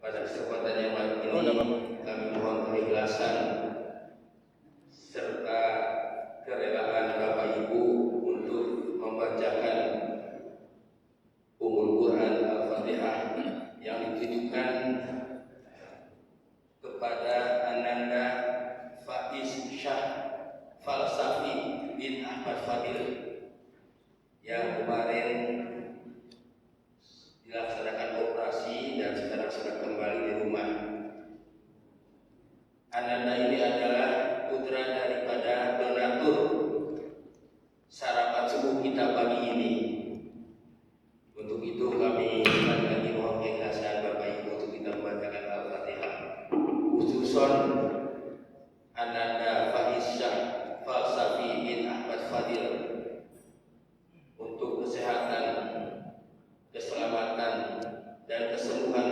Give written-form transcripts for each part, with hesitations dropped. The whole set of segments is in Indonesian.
Pada kesempatan yang baik ini kami mohon keikhlasan serta kerelaan Bapak Ibu untuk membacakan Ummul Quran Al-Fatihah yang ditujukan kepada Ananda Faiz Syah Falsafi bin Ahmad Fadil yang kemarin dilaksanakan operasi dan sekarang sudah kembali di rumah. Ananda ini adalah putra daripada donatur sarapan subuh kita pagi ini. Untuk itu kami lagi mohon keikhlasan Bapak Ibu untuk kita membacakan Al-Fatihah. Khususon Ananda Faiz Syah Falsafi bin Ahmad Fadil untuk kesehatan, keselamatan dan kesembuhan.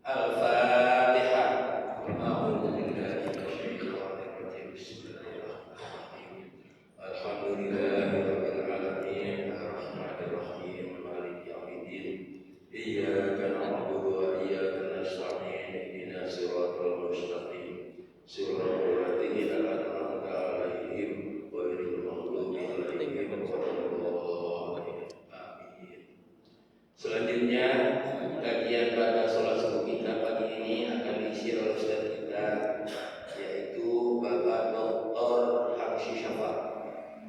Al-Fatihah. Alhamdulillahirabbil alamin arrahmanir rahim maliki yaumiddin iyyaka na'budu wa iyyaka nasta'in ihdinas siratal mustaqim siratal ladzina an'amta 'alaihim ghairil maghdubi 'alaihim waladdallin. Amin. Selanjutnya kajian pada sholat subuh kita pagi ini akan diisi oleh ustaz kita, yaitu Bapak Dr. Hamsi Syafa.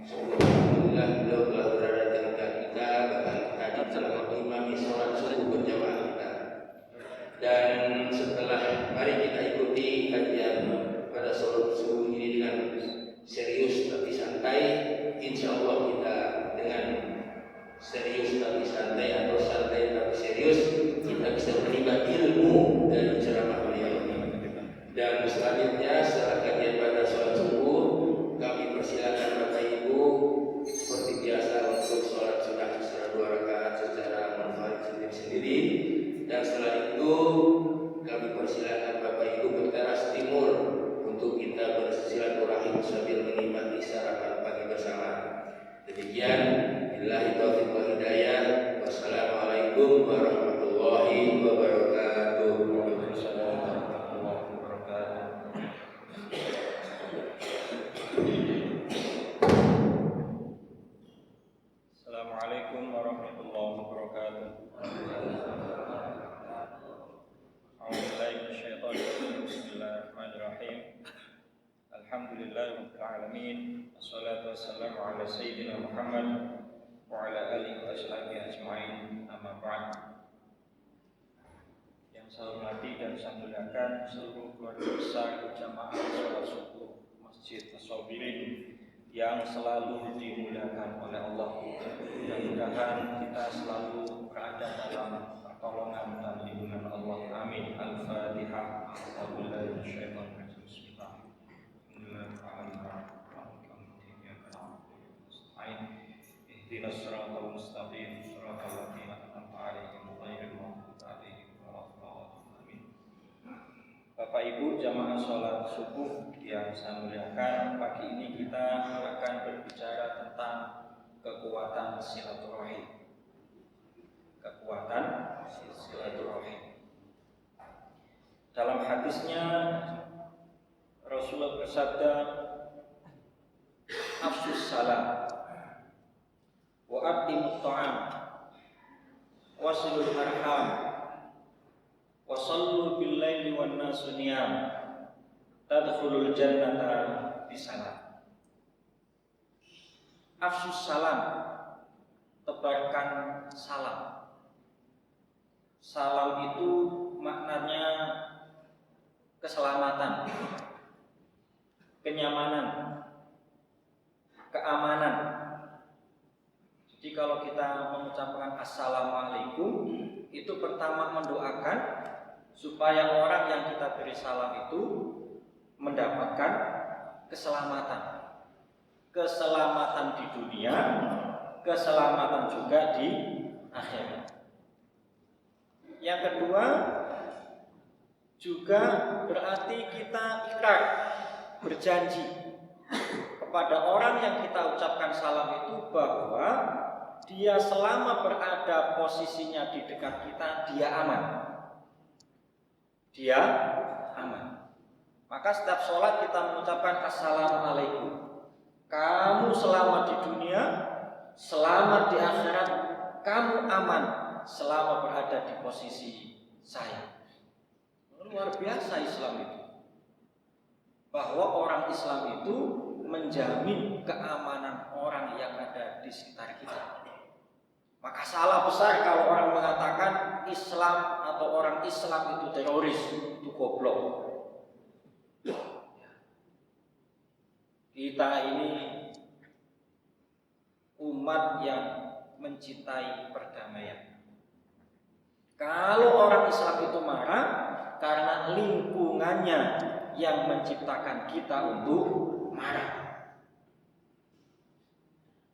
Alhamdulillah beliau telah berada di tengah kita, bahkan tadi telah mengimami sholat subuh berjamaah kita. Dan setelah mari kita ikuti kajian pada sholat subuh ini dengan serius tapi santai. Insya Allah kita dengan serius tapi santai atau santai tapi serius kita bisa menimba ilmu dari ceramah beliau. Dan selanjutnya setelah kajian pada sholat subuh, kami persilakan Bapak Ibu seperti biasa untuk sholat sunnah secara 2 rakaat secara munfarid sendiri-sendiri. Dan setelah itu kami persilakan Bapak Ibu berteras timur untuk kita bersilaturahim sambil menikmati sarapan pagi bersama. Demikian, billahi taufiq wal hidayah. Wassalamualaikum warahmatullahi wabarakatuh. Assalamualaikum warahmatullahi wabarakatuh. Bismillahirrahmanirrahim. Alhamdulillahirabbil alamin. Wassalatu wassalamu ala sayyidina Muhammad wa ala alihi wa ashabihi ajmain. Amma ba'd. Yang saya hormati dan saya muliakan seluruh keluarga besar jamaah sholat subuh Masjid As-Sabirin yang selalu dimuliakan oleh Allah. Mudah-mudahan kita selalu berada dalam pertolongan dan lindungan Allah. Amin. Al-Fatihah. A'udzubillahi minasyaitonir rajim. Ihdinas siratal mustaqim, siratal ladzina an'amta 'alaihim ghairil maghdubi 'alaihim waladdallin. Bapak Ibu jamaah sholat subuh yang saya muliakan, pagi ini kita akan berbicara tentang kekuatan silaturahim. Kekuatan silaturahim. Dalam hadisnya Rasulullah bersabda, "Afsus salam wa aqimut ta'am wasilul arham wa sallu bil laili wan nasu niyam tadkhulul jannata bisalam." Afsus salam, tebarkan salam. Salam itu maknanya keselamatan, kenyamanan, keamanan. Jadi kalau kita mengucapkan assalamualaikum, itu pertama mendoakan supaya orang yang kita beri salam itu mendapatkan keselamatan. Keselamatan di dunia, keselamatan juga di akhirat. Yang kedua, juga berarti kita ikrar, berjanji kepada orang yang kita ucapkan salam itu bahwa dia selama berada posisinya di dekat kita, dia aman. dia aman. Maka setiap sholat kita mengucapkan assalamualaikum. Kamu selamat di dunia, selamat di akhirat, kamu aman selama berada di posisi saya. Luar biasa Islam itu. Bahwa orang Islam itu menjamin keamanan orang yang ada di sekitar kita. Maka salah besar kalau orang mengatakan Islam atau orang Islam itu teroris, itu goblok. Kita ini umat yang mencintai perdamaian. Kalau orang Islam itu marah karena lingkungannya yang menciptakan kita untuk marah.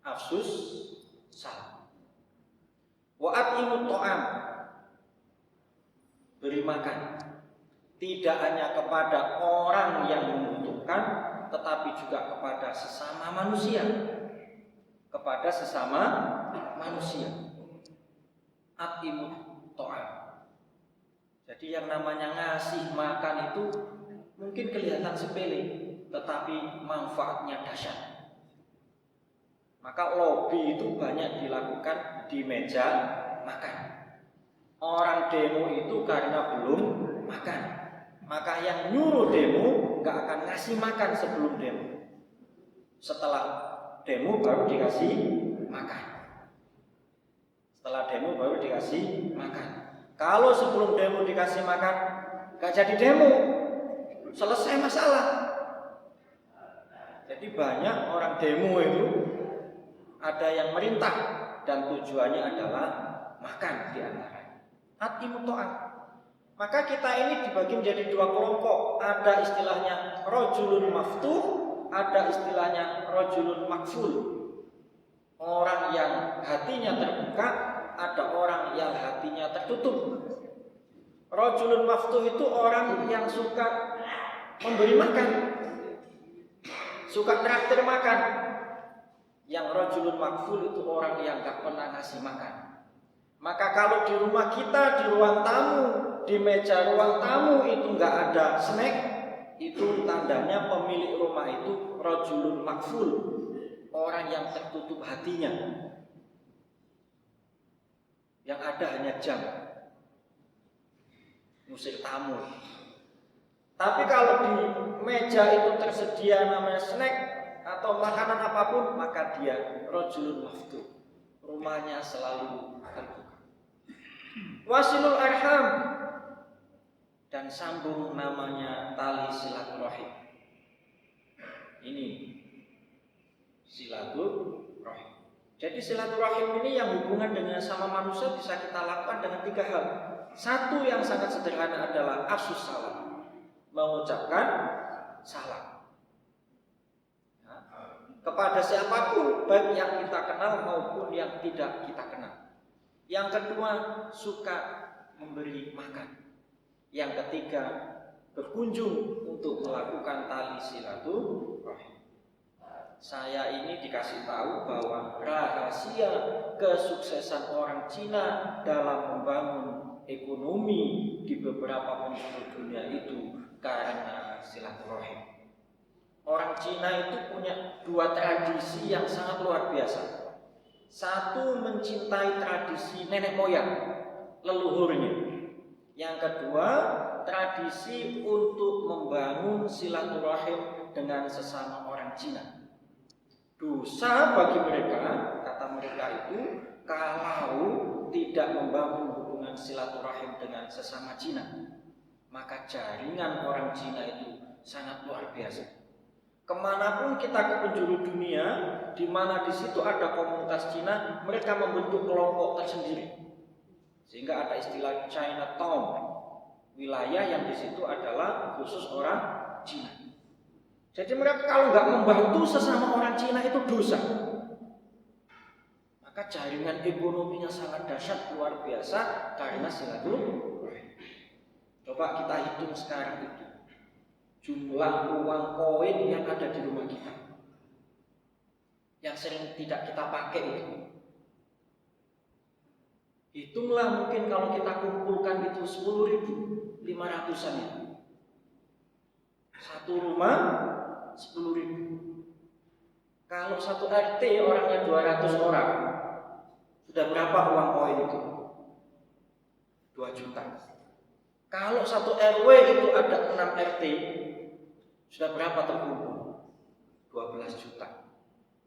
Afsus salam. Wa at'imut ta'am, beri makan. Tidak hanya kepada orang yang membutuhkan, tetapi juga kepada sesama manusia. Kepada sesama manusia. At'imut ta'am. Jadi yang namanya ngasih makan itu mungkin kelihatan sepele, tetapi manfaatnya dahsyat. Maka lobby itu banyak dilakukan di meja makan. Orang demo itu karena belum makan. Maka yang nyuruh demo gak akan ngasih makan sebelum demo. Setelah demo baru dikasih makan. Setelah demo baru dikasih makan. Kalau sebelum demo dikasih makan, gak jadi demo. Selesai masalah. Jadi banyak orang demo itu ada yang merintah dan tujuannya adalah makan di antaranya. At'imut ta'am. Maka kita ini dibagi menjadi dua kelompok. Ada istilahnya rajulun maftuh, ada istilahnya rajulun makful. Orang yang hatinya terbuka, ada orang yang hatinya tertutup. Rajulun maftuh itu orang yang suka memberi makan, suka traktir makan. Yang rajulun makful itu orang yang gak pernah ngasih makan. Maka kalau di rumah kita, di ruang tamu, di meja ruang tamu itu gak ada snack, itu tandanya pemilik rumah itu rajulun makful, orang yang tertutup hatinya. Yang ada hanya jam, musik tamu. Tapi kalau di meja itu tersedia namanya snack atau makanan apapun, maka dia rajulun maftuh, rumahnya selalu terbuka. Wasilul arham, dan sambung namanya tali silaturahim. Ini silaturahim. Jadi silaturahim ini yang hubungan dengan sama manusia bisa kita lakukan dengan tiga hal. Satu yang sangat sederhana adalah afsus salam, mengucapkan salam kepada siapapun, baik yang kita kenal maupun yang tidak kita kenal. Yang kedua, suka memberi makan. Yang ketiga, berkunjung untuk melakukan tali silaturahim. Saya ini dikasih tahu bahwa rahasia kesuksesan orang Cina dalam membangun ekonomi di beberapa penjuru dunia itu karena silaturahim. Orang Cina itu punya dua tradisi yang sangat luar biasa. Satu, mencintai tradisi nenek moyang, leluhurnya. Yang kedua, tradisi untuk membangun silaturahim dengan sesama orang Cina. Dosa bagi mereka, kata mereka itu, kalau tidak membangun hubungan silaturahim dengan sesama Cina. Maka jaringan orang Cina itu sangat luar biasa. Kemanapun kita ke penjuru dunia, di mana di situ ada komunitas Cina, mereka membentuk kelompok tersendiri. Sehingga ada istilah Chinatown, wilayah yang di situ adalah khusus orang Cina. Jadi mereka kalau nggak membantu sesama orang Cina itu dosa. Maka jaringan ekonominya sangat dahsyat, luar biasa karena silaturahim. Coba kita hitung sekarang itu jumlah uang koin yang ada di rumah kita, yang sering tidak kita pakai itu. Hitunglah, mungkin kalau kita kumpulkan itu 10.000. 500-an itu. Satu rumah 10.000. Kalau satu RT orangnya 200 orang, sudah berapa uang koin itu? 2 juta. Kalau satu RW itu ada 6 RT, sudah berapa terkumpul? 12 juta.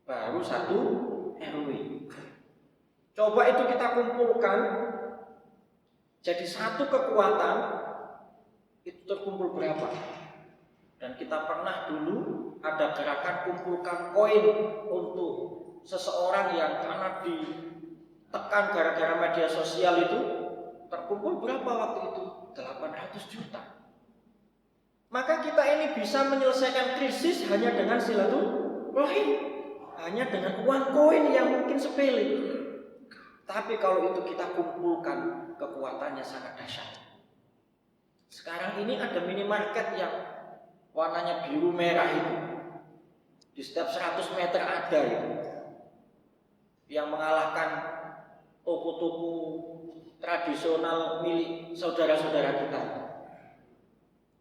Baru satu RW. Coba itu kita kumpulkan jadi satu kekuatan, itu terkumpul berapa? Dan kita pernah dulu ada gerakan kumpulkan koin untuk seseorang yang karena ditekan gara-gara media sosial itu, terkumpul berapa waktu itu? 800 juta. Maka kita ini bisa menyelesaikan krisis hanya dengan silaturahim, hanya dengan uang koin yang mungkin sepele. Tapi kalau itu kita kumpulkan, kekuatannya sangat dahsyat. Sekarang ini ada minimarket yang warnanya biru merah itu. Di setiap 100 meter ada itu. Yang mengalahkan toko-toko tradisional milik saudara-saudara kita.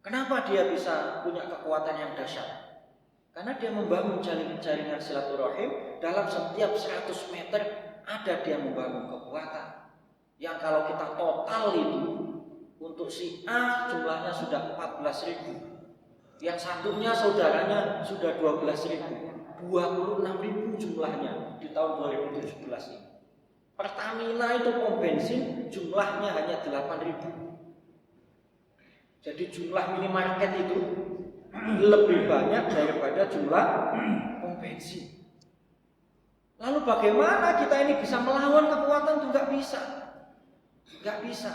Kenapa dia bisa punya kekuatan yang dahsyat? Karena dia membangun jaringan silaturahim. Dalam setiap 100 meter ada dia membangun kekuatan. Yang kalau kita total itu, untuk si A jumlahnya sudah 14.000. Yang satunya saudaranya sudah 12.000, 26.000 jumlahnya di tahun 2017 ini. Pertamina itu pom bensin jumlahnya hanya 8.000. Jadi jumlah minimarket itu lebih banyak daripada jumlah pom bensin. Lalu bagaimana kita ini bisa melawan kekuatan itu? Nggak bisa. Nggak bisa.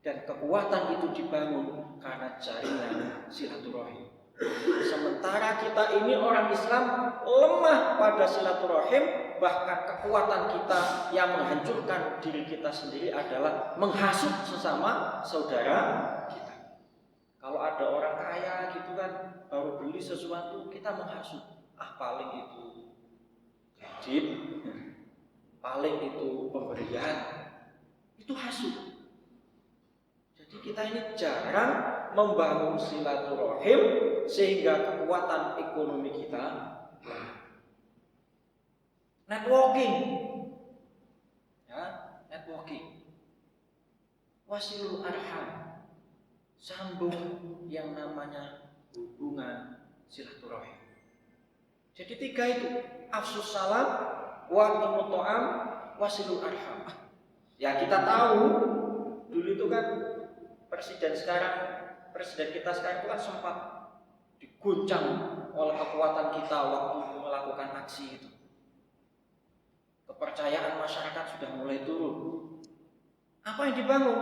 Dan kekuatan itu dibangun karena jaringan silaturahim. Sementara kita ini orang Islam lemah pada silaturahim, bahkan kekuatan kita yang menghancurkan diri kita sendiri adalah menghasut sesama saudara kita. Kalau ada orang kaya gitu kan, baru beli sesuatu kita menghasut. Paling itu kredit, paling itu pemberian, itu hasut. Jadi kita ini jarang membangun silaturahim sehingga kekuatan ekonomi kita lemah. Networking, ya, networking. Wasilul arham, sambung yang namanya hubungan silaturahim. Jadi 3 itu, afsus salam, wa imut ta'am, wasilul arham. Ya kita tahu dulu itu kan presiden kita sekarang itu kan sempat diguncang oleh kekuatan kita waktu melakukan aksi itu. Kepercayaan masyarakat sudah mulai turun. Apa yang dibangun?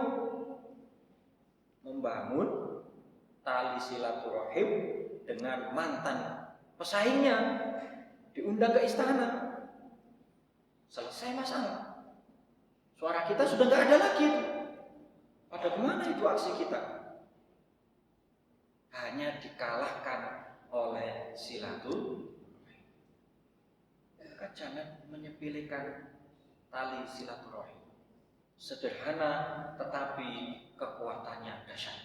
Membangun tali silaturahim dengan mantan pesaingnya, diundang ke istana. Selesai masalah. Suara kita sudah nggak ada lagi. Pada kemana itu aksi kita? Hanya dikalahkan oleh silaturahim. Maka jangan menyepelekan tali silaturahim. Sederhana tetapi kekuatannya dahsyat.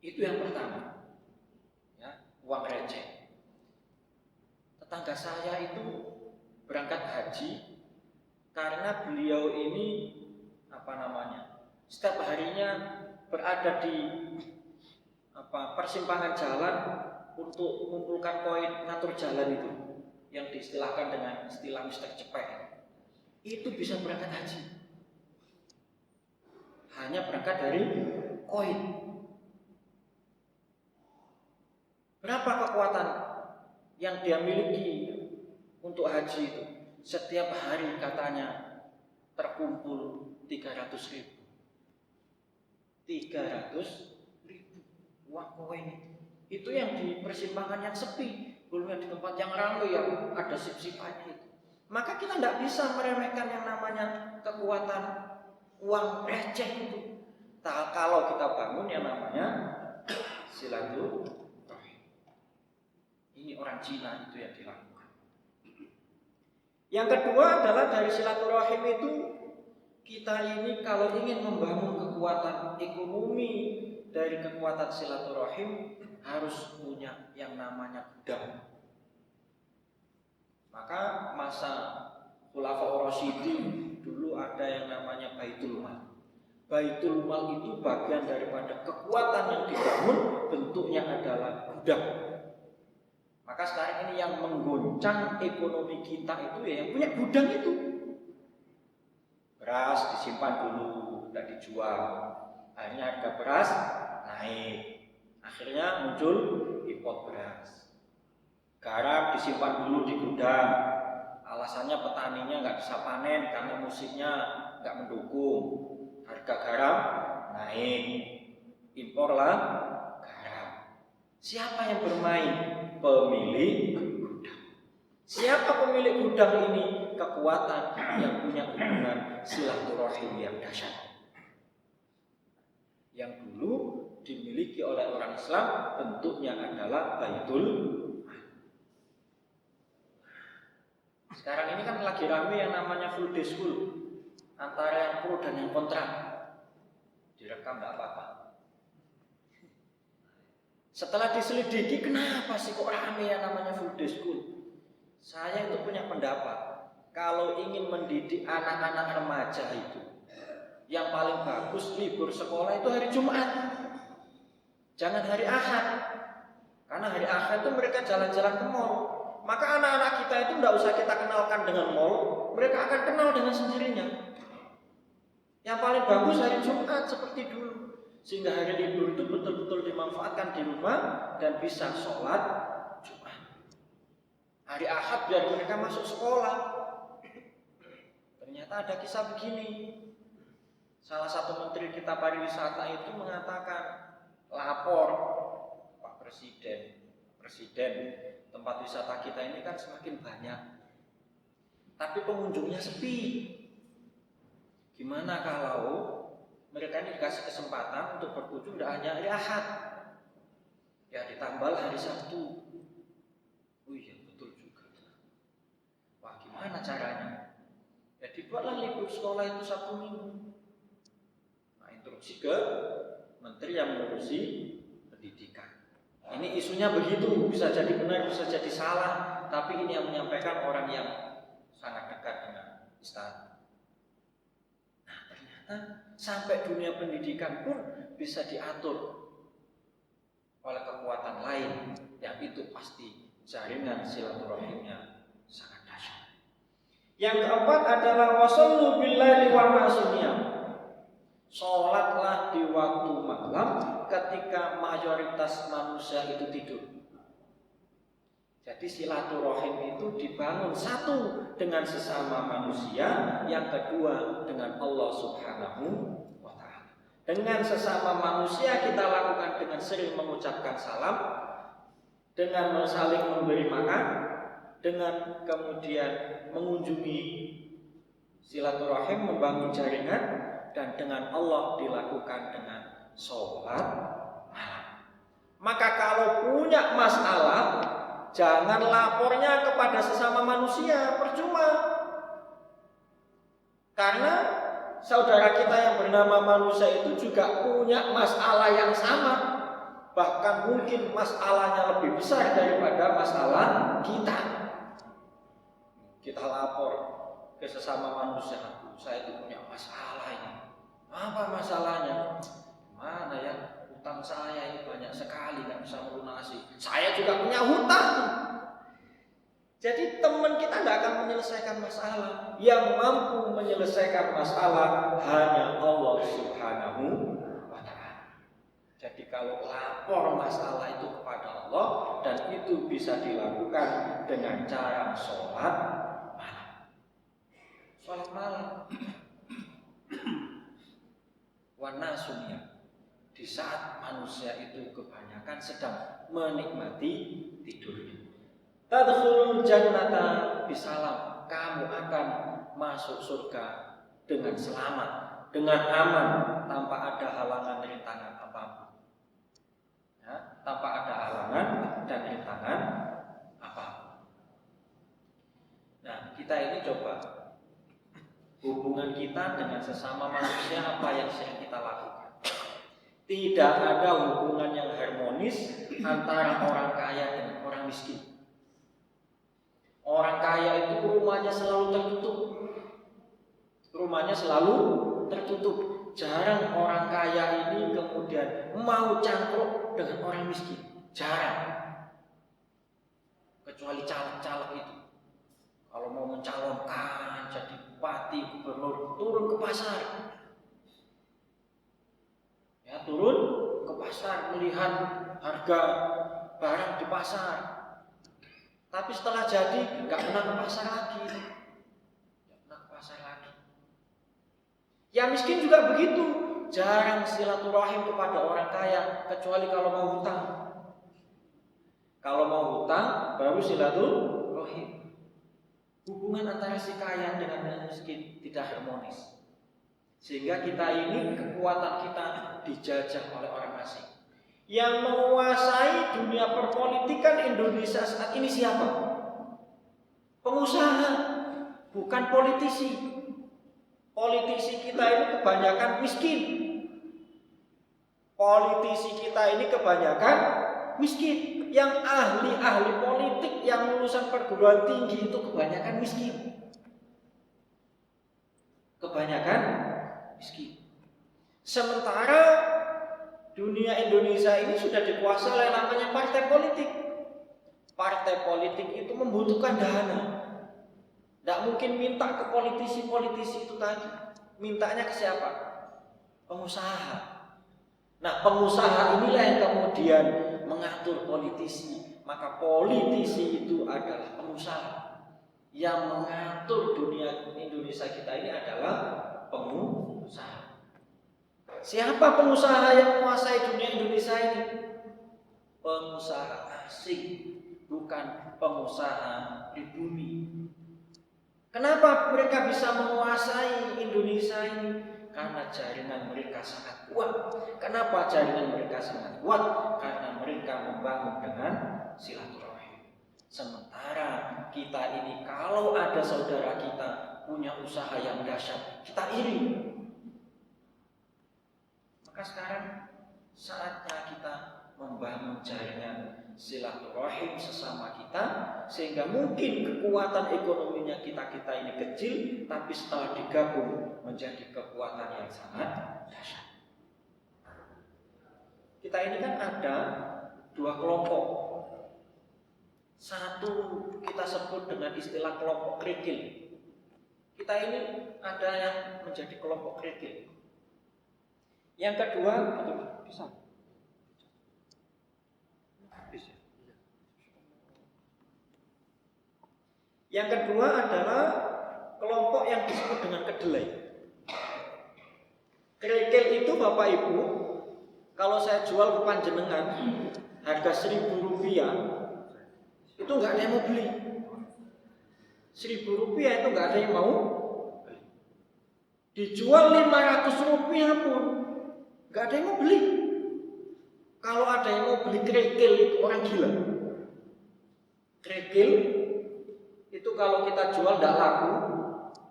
Itu yang pertama. Ya, uang receh. Tetangga saya itu berangkat haji karena beliau ini setiap harinya berada di persimpangan jalan untuk mengumpulkan koin ngatur jalan itu, yang diistilahkan dengan istilah Mr. Cepek. Itu bisa berangkat haji hanya berangkat dari koin. Berapa kekuatan yang dia miliki untuk haji itu? Setiap hari katanya terkumpul 300.000 uang koin. Itu yang di persimpangan yang sepi, belum yang di tempat yang ramai yang ada sip-sipannya itu. Maka kita tidak bisa meremehkan yang namanya kekuatan uang receh itu. Kalau kita bangun yang namanya silaturahim. Ini orang Cina itu yang dilakukan. Yang kedua adalah dari silaturahim itu kita ini kalau ingin membangun kekuatan ekonomi dari kekuatan silaturahim harus punya yang namanya gudang. Maka masa Khulafaur Rasyidin dulu ada yang namanya Baitul Mal. Baitul Mal itu bagian daripada kekuatan yang dibangun, bentuknya adalah gudang. Maka sekarang ini yang menggoncang ekonomi kita itu ya yang punya gudang itu. Beras disimpan dulu, tidak dijual. Akhirnya harga beras naik. Akhirnya muncul impor beras. Garam disimpan dulu di gudang. Alasannya petaninya nggak bisa panen karena musimnya nggak mendukung. Harga garam naik. Imporlah garam. Siapa yang bermain? Pemilik gudang. Siapa pemilik gudang ini? Kekuatan yang punya hubungan silaturahim yang dahsyat. Yang dulu dimiliki oleh orang Islam bentuknya adalah Baitul Mal. Sekarang ini kan lagi rame yang namanya full day school, antara yang pro dan yang kontra. Direkam tidak apa-apa. Setelah diselidiki, kenapa sih kok rame yang namanya full day school? Saya itu punya pendapat. Kalau ingin mendidik anak-anak remaja itu, yang paling bagus libur sekolah itu hari Jumat. Jangan hari Ahad. Karena hari Ahad itu mereka jalan-jalan ke mall. Maka anak-anak kita itu tidak usah kita kenalkan dengan mall, mereka akan kenal dengan sendirinya. Yang paling bagus hari Jumat seperti dulu. Sehingga hari libur itu betul-betul dimanfaatkan di rumah dan bisa sholat Jumat. Hari Ahad biar mereka masuk sekolah. Ternyata ada kisah begini. Salah satu menteri kita pariwisata itu mengatakan, lapor Pak Presiden, tempat wisata kita ini kan semakin banyak, tapi pengunjungnya sepi. Gimana kalau mereka ini dikasih kesempatan untuk berkunjung tidak hanya hari Ahad, ya ditambah hari Sabtu. Oh iya betul juga. Wah gimana caranya? Ya dibuatlah libur sekolah itu Sabtu Minggu. Nah instruksi ke menteri yang mengurusi pendidikan. Ini isunya begitu, bisa jadi benar, bisa jadi salah, tapi ini yang menyampaikan orang yang sangat dekat dengan istana. Nah ternyata sampai dunia pendidikan pun bisa diatur oleh kekuatan lain, yang itu pasti jaringan silaturahimnya sangat dahsyat. Yang keempat adalah wasallu billaili wan nasu niyam. Sholatlah di waktu malam ketika mayoritas manusia itu tidur. Jadi silaturahim itu dibangun satu dengan sesama manusia, yang kedua dengan Allah Subhanahu wa ta'ala. Dengan sesama manusia kita lakukan dengan sering mengucapkan salam, dengan saling memberi makan, dengan kemudian mengunjungi silaturahim, membangun jaringan, dan dengan Allah dilakukan dengan sholat malam. Maka kalau punya masalah, jangan lapornya kepada sesama manusia, percuma. Karena saudara kita yang bernama manusia itu juga punya masalah yang sama. Bahkan mungkin masalahnya lebih besar daripada masalah kita. Kita lapor ke sesama manusia, saya itu punya masalah ini. Apa masalahnya? Mana ya, hutang saya ini banyak sekali, nggak bisa melunasi. Saya juga punya hutang. Jadi teman kita nggak akan menyelesaikan masalah. Yang mampu menyelesaikan masalah hanya Allah Subhanahu wa ta'ala. Jadi kalau lapor masalah itu kepada Allah, dan itu bisa dilakukan dengan cara sholat malam. Sholat malam warna sunnah, di saat manusia itu kebanyakan sedang menikmati tidurnya. Tadkhulul jannata bisalam, kamu akan masuk surga dengan selamat, dengan aman, tanpa ada halangan rintangan apapun. Ya, tanpa ada halangan dan rintangan apapun. Nah, kita ini coba hubungan kita dengan sesama manusia apa yang sering kita lakukan. Tidak ada hubungan yang harmonis antara orang kaya dengan orang miskin. Orang kaya itu rumahnya selalu tertutup. Rumahnya selalu tertutup. Jarang orang kaya ini kemudian mau cangkruk dengan orang miskin. Jarang. Kecuali caleg-caleg itu. Kalau mau mencalonkan jadi bupati, gubernur, turun ke pasar. Ya, turun ke pasar melihat harga barang di pasar. Tapi setelah jadi nggak pernah ke pasar lagi. Nggak pernah ke pasar lagi. Yang miskin juga begitu. Jarang silaturahim kepada orang kaya kecuali kalau mau hutang. Kalau mau hutang baru silaturahim. Hubungan antara si kaya dengan yang miskin tidak harmonis. Sehingga kita ini kekuatan kita dijajah oleh orang asing. Yang menguasai dunia perpolitikan Indonesia saat ini siapa? Pengusaha, bukan politisi. Politisi kita ini kebanyakan miskin. Politisi kita ini kebanyakan miskin. Yang ahli-ahli politik yang lulusan perguruan tinggi itu kebanyakan miskin. Kebanyakan miskin. Sementara dunia Indonesia ini sudah dikuasai oleh namanya partai politik. Partai politik itu membutuhkan dana. Tidak mungkin minta ke politisi-politisi itu tadi. Mintanya ke siapa? Pengusaha. Nah, pengusaha inilah yang kemudian mengatur politisi. Maka politisi itu adalah pengusaha. Yang mengatur dunia Indonesia kita ini adalah pengusaha. Siapa pengusaha yang menguasai dunia Indonesia ini? Pengusaha asing, bukan pengusaha pribumi. Kenapa mereka bisa menguasai Indonesia ini? Karena jaringan mereka sangat kuat. Kenapa jaringan mereka sangat kuat? Karena mereka membangun dengan silaturahim. Sementara kita ini kalau ada saudara kita punya usaha yang dahsyat, kita iri. Maka sekarang saatnya kita membangun jaringan silaturahim sesama kita, sehingga mungkin kekuatan ekonominya kita ini kecil, tapi setelah digabung menjadi kekuatan yang sangat dahsyat. Kita ini kan ada dua kelompok. Satu kita sebut dengan istilah kelompok kerikil. Kita ini ada yang menjadi kelompok kerikil. Yang kedua, yang kedua adalah kelompok yang disebut dengan kedelai. Kerikil itu Bapak Ibu, kalau saya jual ke panjenengan harga Rp1.000, itu nggak ada yang mau beli. Rp1.000 itu nggak ada yang mau. Dijual Rp500 pun nggak ada yang mau beli. Kalau ada yang mau beli kerikil itu orang gila. Kerikil itu kalau kita jual tidak laku,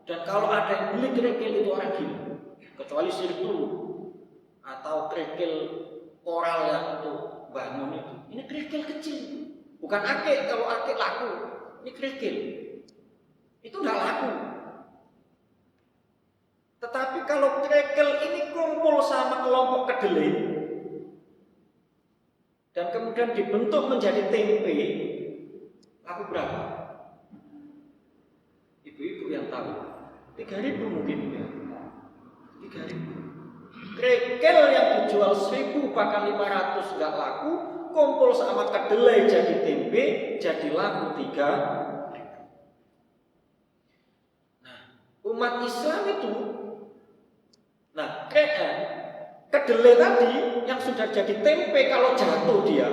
dan kalau ada yang beli kerikil itu orang gila. Kecuali sirtu atau kerikil koral yang untuk bangun itu. Ini kerikil kecil, bukan akik. Kalau akik laku, ini kerikil. Itu tidak laku. Tetapi kalau kerikil ini kumpul sama kelompok kedelai dan kemudian dibentuk menjadi tempe, laku berapa? Ibu-ibu yang tahu, 3.000 mungkin ya. 3.000. Kerikil yang dijual 1.000 bahkan 500 nggak laku, kumpul sama kedelai jadi tempe, jadi laku 3.000. Nah, umat Islam itu, nah kedelai tadi yang sudah jadi tempe kalau jatuh dia,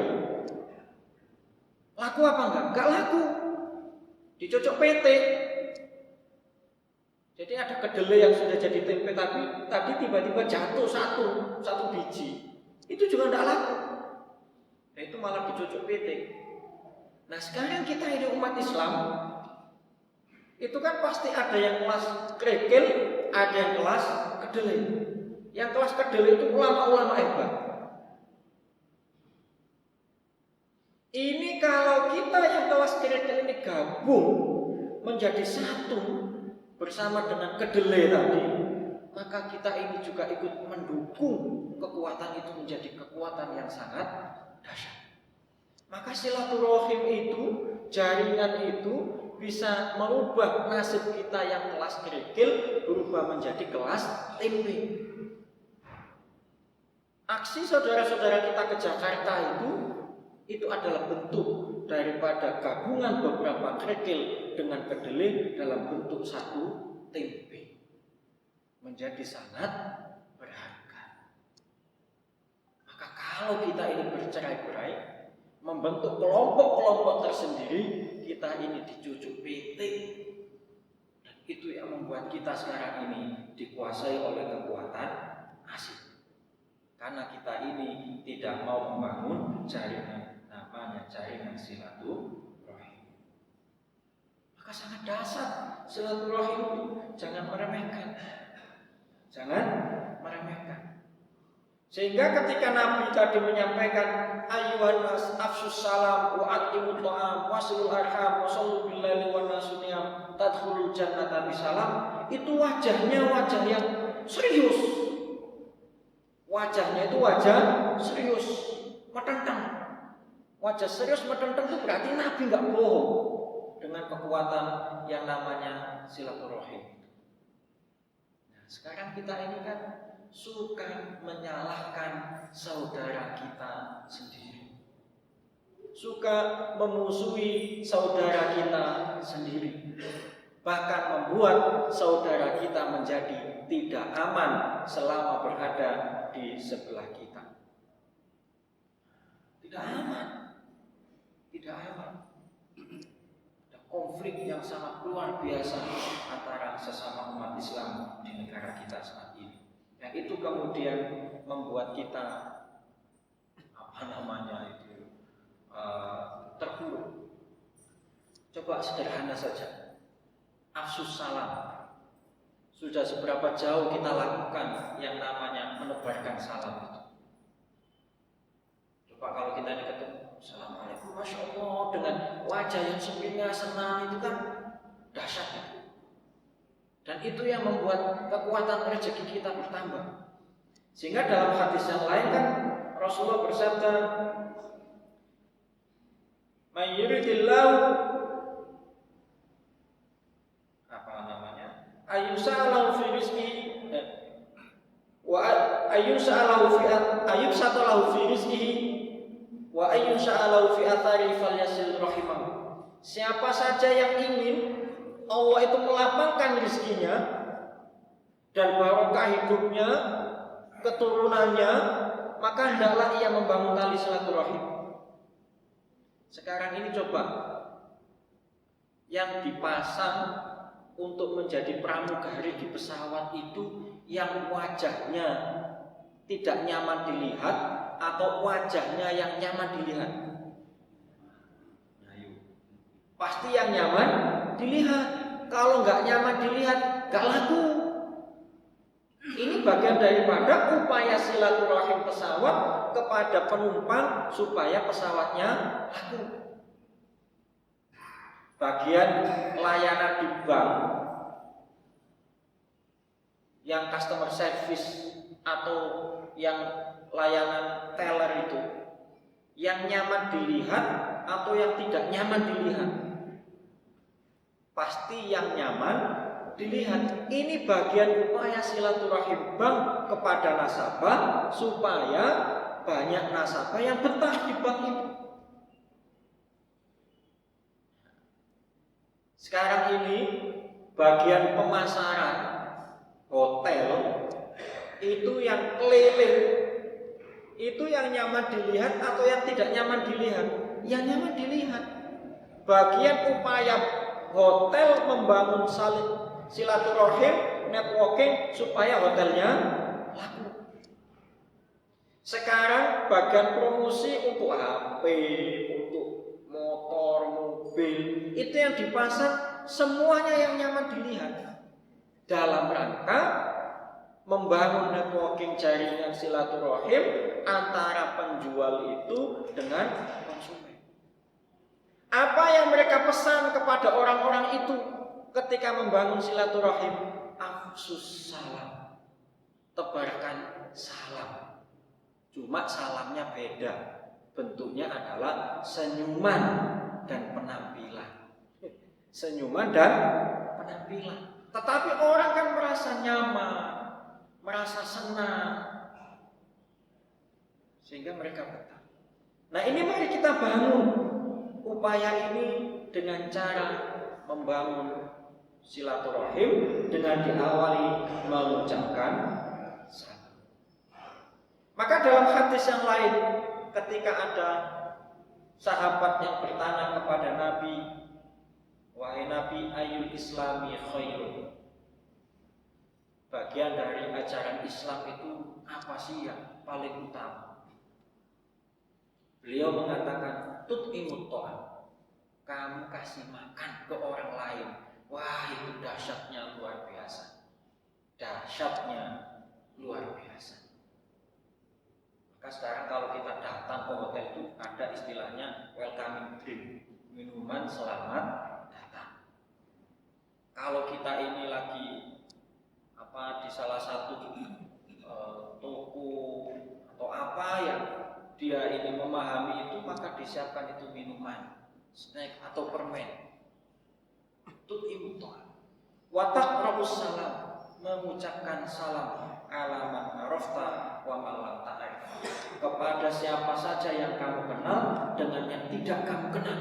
laku apa enggak? Enggak laku. Dicocok PT. Jadi ada kedelai yang sudah jadi tempe tapi tadi tiba-tiba jatuh satu biji. Itu juga enggak laku. Nah, itu malah dicocok PT. Nah, sekarang kita ini umat Islam itu kan pasti ada yang kelas kerikil, ada yang kelas kedelai. Yang kelas kedelai itu ulama-ulama hebat. Ini kalau kita yang kelas kerikil ini gabung menjadi satu bersama dengan kedelai tadi, maka kita ini juga ikut mendukung kekuatan itu menjadi kekuatan yang sangat dahsyat. Maka silaturahim itu, jaringan itu bisa merubah nasib kita yang kelas kerikil berubah menjadi kelas tempe. Aksi saudara-saudara kita ke Jakarta itu adalah bentuk daripada gabungan beberapa kerikil dengan kedelai dalam bentuk satu tempe. Menjadi sangat berharga. Maka kalau kita ini bercerai-berai, membentuk kelompok-kelompok tersendiri, kita ini dicucuk PT. Dan itu yang membuat kita sekarang ini dikuasai oleh kekuatan asing. Karena kita ini tidak mau membangun jaringan, namanya jaringan silaturahim. Maka sangat dasar silaturahim itu, jangan meremehkan. Jangan meremehkan. Sehingga ketika Nabi tadi menyampaikan ayyuhan nas afsus salam wa atimut ta'am wasilul arham wa sallu billahi wa nasuniyam tadkhulul jannata bisalam, itu wajahnya wajah yang serius. Wajahnya itu wajah serius, metenteng. Wajah serius metenteng itu berarti Nabi enggak bohong dengan kekuatan yang namanya silaturahim. Sekarang kita ini kan suka menyalahkan saudara kita sendiri, suka memusuhi saudara kita sendiri, bahkan membuat saudara kita menjadi tidak aman selama berada di sebelah kita. Tidak aman, tidak aman. Konflik yang sangat luar biasa antara sesama umat Islam di negara kita saat ini. Yang itu kemudian membuat kita terpuruk. Coba sederhana saja, afsus salam. Sudah seberapa jauh kita lakukan yang namanya menebarkan salam itu? Coba kalau kita ini ketemu, assalamualaikum, masya Allah, dengan wajah yang sempurna, senang, itu kan dahsyat itu. Dan itu yang membuat kekuatan rezeki kita bertambah. Sehingga dalam hadis yang lain kan Rasulullah bersabda, "May yuridillahu ayyusa'alahu fi rizqihi wa ayyusa'alahu fi rizqihi wa ayyusa'alahu fi athari falyasil rahimah." Siapa saja yang ingin Allah itu melapangkan rezekinya dan barokah hidupnya, keturunannya, maka hendaklah ia membangun tali silaturahim. Sekarang ini coba yang dipasang untuk menjadi pramugari di pesawat itu yang wajahnya tidak nyaman dilihat atau wajahnya yang nyaman dilihat? Pasti yang nyaman dilihat. Kalau nggak nyaman dilihat, nggak laku. Ini bagian daripada upaya silaturahim pesawat kepada penumpang supaya pesawatnya laku. Bagian layanan di bank yang customer service atau yang layanan teller itu, yang nyaman dilihat atau yang tidak nyaman dilihat? Pasti yang nyaman dilihat. Ini bagian upaya silaturahim bank kepada nasabah supaya banyak nasabah yang betah di bank itu. Sekarang ini bagian pemasaran hotel itu yang keliling, itu yang nyaman dilihat atau yang tidak nyaman dilihat? Yang nyaman dilihat. Bagian upaya hotel membangun silaturahim, networking supaya hotelnya laku. Sekarang bagian promosi untuk HP, untuk motor, mobil, itu yang dipasang semuanya yang nyaman dilihat dalam rangka membangun networking jaringan silaturahim antara penjual itu dengan konsumen. Apa yang mereka pesan kepada orang-orang itu ketika membangun silaturahim? Afsus salam, tebarkan salam. Cuma salamnya beda, bentuknya adalah senyuman dan penampilan. Senyuman dan penampilan. Tetapi orang kan merasa nyaman, merasa senang, sehingga mereka betah. Nah, ini mari kita bangun upaya ini dengan cara membangun silaturahim dengan diawali mengucapkan salam. Maka dalam hadis yang lain, ketika ada sahabat yang bertanya kepada Nabi, wahai Nabi, ayyul islami khairun? Bagian dari ajaran Islam itu apa sih yang paling utama? Beliau mengatakan, tut'imut ta'am, kamu kasih makan ke orang lain. Wah, itu dahsyatnya luar biasa. Dahsyatnya luar biasa. Maka sekarang kalau kita datang ke hotel itu ada istilahnya welcoming drink, minuman selamat datang. Kalau kita ini lagi di salah satu toko atau apa yang dia ini memahami itu, maka disiapkan itu minuman, snack atau permen. Tut'imut ta'am wa taqra'us salam, mengucapkan salam ala man arafta wa man lam ta'rif, kepada siapa saja yang kamu kenal dengan yang tidak kamu kenal.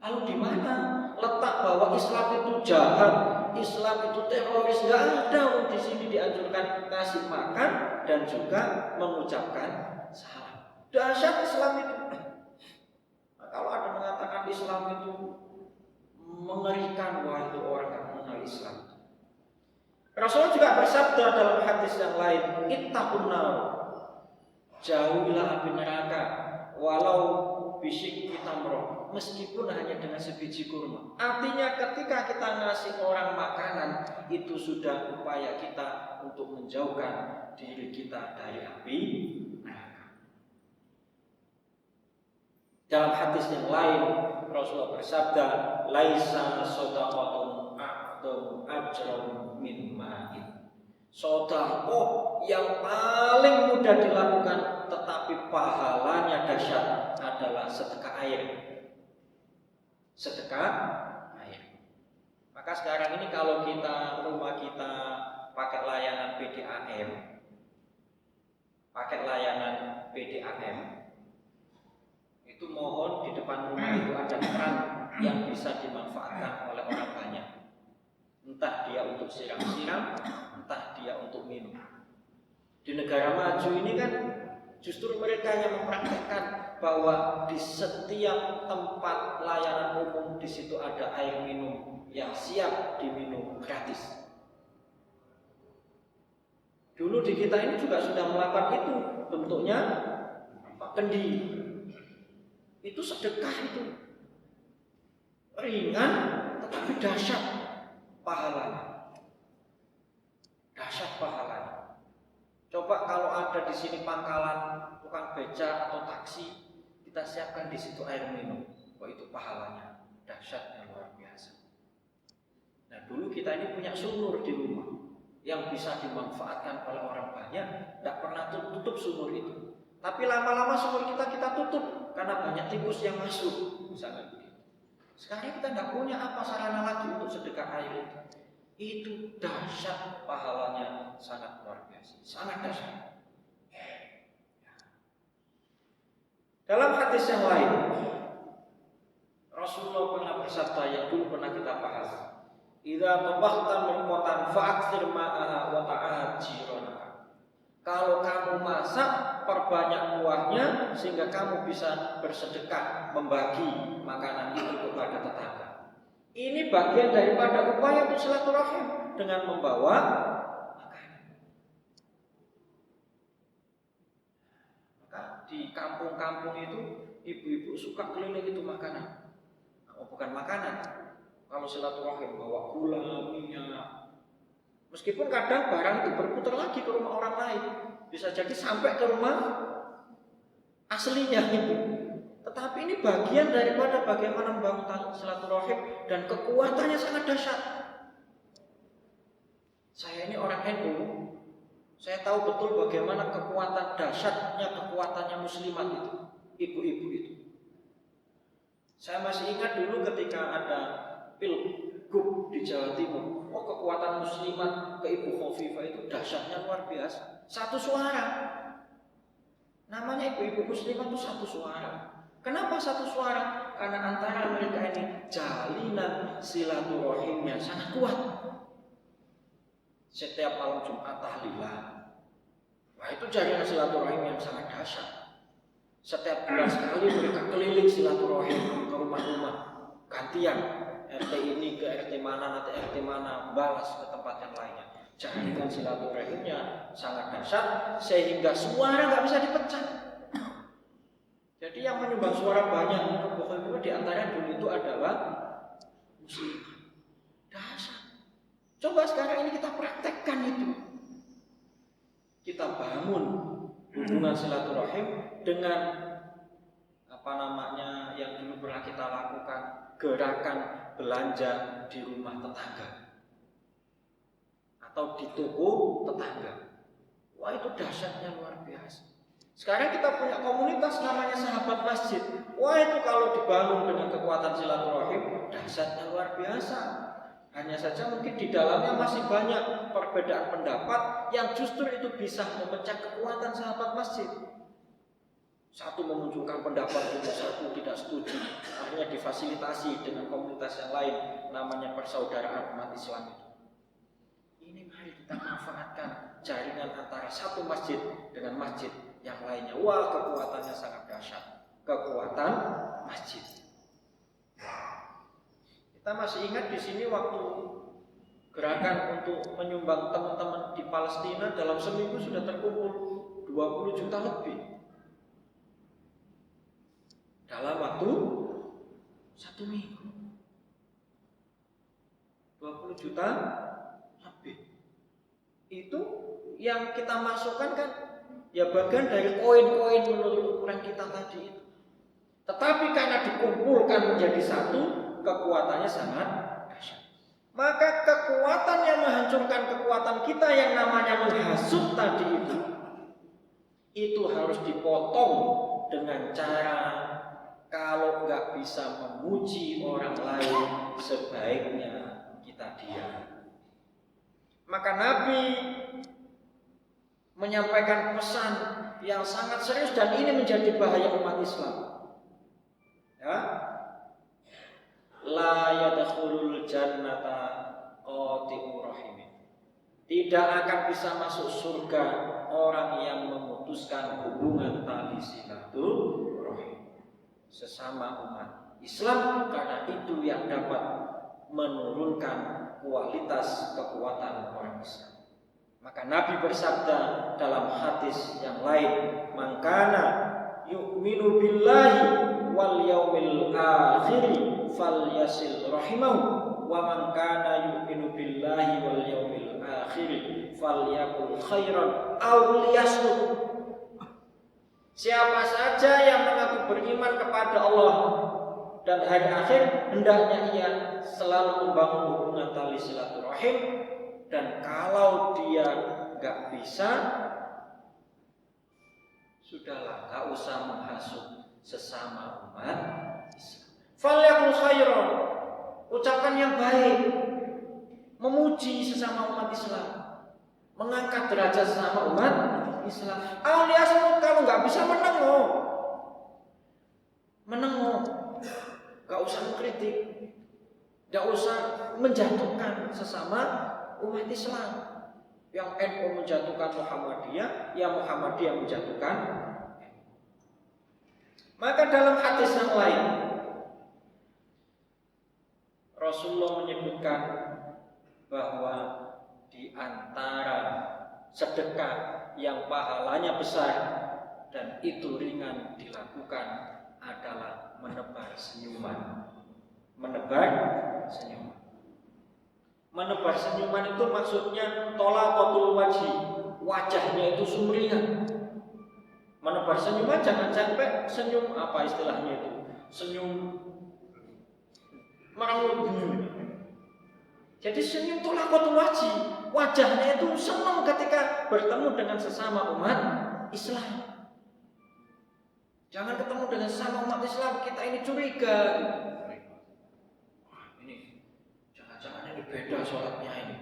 Lalu di mana letak bahwa Islam itu jahat, Islam itu teroris? Nggak ada. Di sini dianjurkan kasih makan dan juga mengucapkan salam. Dahsyat Islam itu. Nah, kalau ada mengatakan Islam itu mengerikan, wah itu orang yang mengenal Islam. Rasulullah juga bersabda dalam hadis yang lain, ittaqun nar, jauhilah api neraka, walau bisik tamroh, meskipun hanya dengan sebiji kurma. Artinya ketika kita ngasih orang makanan, itu sudah upaya kita untuk menjauhkan diri kita dari api neraka. Dalam hadis yang lain, Rasulullah bersabda, laisa shadaqatun a'dhamu ajran min ma'in. Sedekah yang paling mudah dilakukan tetapi pahalanya dahsyat adalah sedekah air. Sedekah air. Maka sekarang ini kalau rumah kita pakai layanan PDAM, itu mohon di depan rumah itu ada keran yang bisa dimanfaatkan oleh orang banyak. Entah dia untuk siram-siram, entah dia untuk minum. Di negara maju ini kan justru mereka yang mempraktikkan bahwa di setiap tempat layanan umum di situ ada air minum yang siap diminum gratis. Dulu di kita ini juga sudah melakukan itu, bentuknya kendi. Itu sedekah itu. Ringan tetapi dahsyat pahalanya. Dahsyat pahalanya. Coba kalau ada di sini pangkalan tukang beca atau taksi, kita siapkan di situ air minum. Wah, itu pahalanya dahsyatnya luar biasa. Nah, dulu kita ini punya sumur di rumah yang bisa dimanfaatkan oleh orang banyak, tidak pernah tutup sumur itu. Tapi lama-lama sumur kita tutup karena banyak tikus yang masuk, misalnya begitu. Sekarang kita tidak punya apa sarana lagi untuk sedekah air itu. Itu dahsyat pahalanya, sangat luar biasa, sangat dahsyat. Dalam hadis yang lain, Rasulullah pernah bersabda yang dulu pernah kita bahas, idza tabakhta mirqatan fa'aktsir ma'aha wa ta'ahad jiranaka. Kalau kamu masak, perbanyak kuahnya sehingga kamu bisa bersedekah, membagi makanan itu kepada tetangga. Ini bagian daripada upaya untuk silaturahim dengan membawa makanan. Maka di kampung-kampung itu ibu-ibu suka keliling itu makanan. Oh, bukan makanan. Kalau silaturahim bawa gula, minyak. Meskipun kadang barang itu berputar lagi ke rumah orang lain, bisa jadi sampai ke rumah aslinya itu. Tetapi ini bagian daripada bagaimana membangun silaturahim dan kekuatannya sangat dahsyat. Saya ini orang NU, saya tahu betul bagaimana kekuatan dahsyatnya kekuatannya muslimat itu, ibu-ibu itu. Saya masih ingat dulu ketika ada pilgub di Jawa Timur, kekuatan muslimat ke Ibu Khofifah itu dahsyatnya luar biasa. Satu suara, namanya ibu-ibu muslimat itu satu suara. Kenapa satu suara? Karena antara mereka ini jalinan silaturahimnya sangat kuat. Setiap malam Jumat tahlilan. Wah, itu jalinan silaturahim yang sangat dahsyat. Setiap bulan sekali mereka keliling silaturahim ke rumah-rumah, gantian. RT ini ke RT mana, nanti RT mana, balas ke tempat yang lainnya. Jalinan silaturahimnya sangat dahsyat sehingga suara nggak bisa dipecah. Jadi yang menyumbang suara banyak untuk Bukhari di antara dulu itu adalah muslim. Dahsyat. Coba sekarang ini kita praktekkan itu. Kita bangun hubungan silaturahim dengan yang dulu pernah kita lakukan, gerakan belanja di rumah tetangga atau di toko tetangga. Wah, itu dahsyatnya luar biasa. Sekarang kita punya komunitas namanya Sahabat Masjid. Wah, itu kalau dibangun dengan kekuatan silaturahim, dahsyatnya luar biasa. Hanya saja mungkin di dalamnya masih banyak perbedaan pendapat yang justru itu bisa memecah kekuatan Sahabat Masjid. Satu memunculkan pendapat itu, satu tidak setuju. Akhirnya difasilitasi dengan komunitas yang lain, namanya persaudaraan umat Islam itu. Ini mari kita manfaatkan jaringan antara satu masjid dengan masjid yang lainnya. Wah, kekuatannya sangat dahsyat. Kekuatan masjid. Kita masih ingat di sini waktu gerakan untuk menyumbang teman-teman di Palestina dalam seminggu sudah terkumpul 20 juta lebih. Dalam waktu 1 minggu 20 juta lebih. Itu yang kita masukkan kan ya bagian dari koin-koin menurut ukuran kita tadi itu. Tetapi karena dikumpulkan menjadi satu, kekuatannya sangat dahsyat. Maka kekuatan yang menghancurkan kekuatan kita yang namanya menghasut tadi itu harus dipotong dengan cara kalau nggak bisa memuji orang lain, sebaiknya kita diam. Maka Nabi menyampaikan pesan yang sangat serius dan ini menjadi bahaya umat Islam. Ya, la yadkhulul jannata qati'ur rahim. Tidak akan bisa masuk surga orang yang memutuskan hubungan tali silaturahim sesama umat Islam, karena itu yang dapat menurunkan kualitas kekuatan orang Islam. Maka Nabi bersabda dalam hadis yang lain, "Man kana yu'minu billahi wal yaumil akhir falyasil rahimahu wa man kana yu'minu billahi wal yaumil akhir falyakul khairan aw liyasmut." Siapa saja yang mengaku beriman kepada Allah dan hari akhir, hendaknya ia selalu membangun hubungan tali silaturahim, dan kalau dia nggak bisa, sudahlah, nggak usah menghasut sesama umat Islam. Falyakul khairan, ucapan yang baik, memuji sesama umat Islam, mengangkat derajat sesama umat Islam. Alias kalau nggak bisa menengok, nggak usah mengkritik, nggak usah menjatuhkan sesama umat Islam. Yang NU menjatuhkan Muhammadiyah, yang Muhammadiyah menjatuhkan. Maka dalam hadis yang lain, Rasulullah menyebutkan bahwa di antara sedekah yang pahalanya besar dan itu ringan dilakukan adalah menebar senyuman. Menebar senyuman. Menebar senyuman itu maksudnya tolaqatul wajhi, wajahnya itu sumringah. Menebar senyuman jangan sampai senyum apa istilahnya itu? Senyum merengut. Jadi senyum tolaqatul wajhi, wajahnya itu senang ketika bertemu dengan sesama umat Islam. Jangan ketemu dengan sesama umat Islam kita ini curiga. Ini jangan-jangan ini beda sholatnya ini.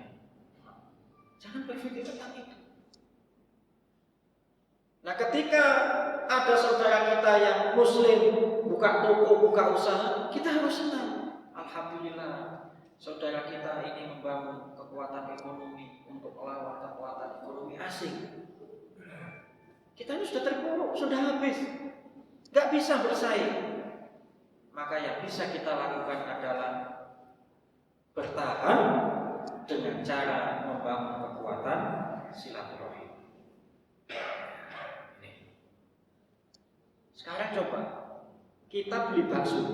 Jangan berpikir tentang itu. Nah, ketika ada saudara kita yang muslim buka toko, buka usaha, kita harus senang. Alhamdulillah, saudara kita ini membangun kekuatan ekonomi untuk melawan kekuatan ekonomi asing. Kita ini sudah terpuruk, sudah habis, gak bisa bersaing. Maka yang bisa kita lakukan adalah bertahan dengan cara membangun kekuatan silaturahim. Sekarang coba kita beli bakso